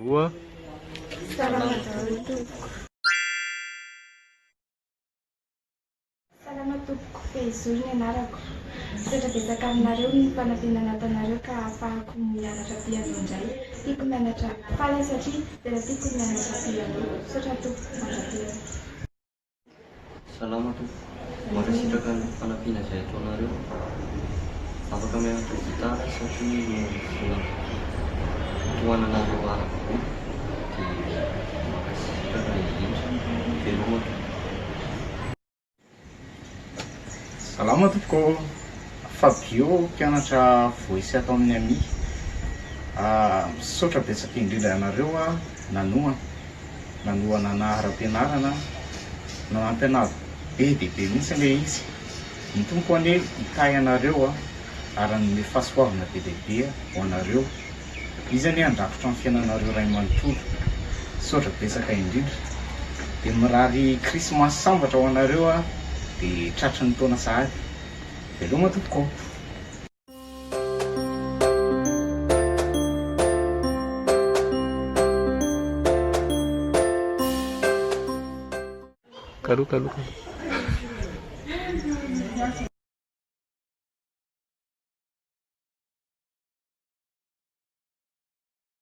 roa, Salama tompoko. Salama tompoko fehizoro ny anarako. Misaotra betsaka aminareo ny fanampianana ataonareo ka ahafahako mianatra piano indray. Tiako mianatra faly satria tena tiako mianatra piano. Misaotra tompoko mandra-piano. Salama tompoko. Mankasitraka ny fanampiana izay ataonareo. Afaka mianatra gitara satria tohananareo arako dia mankasitraka indrindra velomako. Salama tompoko. Fabio mpianatra voisy atao amin'ny ami. Misaotra betsaka indrindra ianareo nanohana naharam-pianarana nanampianary be dia be mihitsy ilay izy. Ny tompoko anie hitay ianareo ary ny fahasoavana be dia be ho anareo. Izy anie andrakotra amin'ny fiainanareo ray manontolo. Misaotra betsaka indrindra. Dia mirary krismasy sambatra ho anareo dia tratry ny taona sahady. Veloma tompoko. kaloka.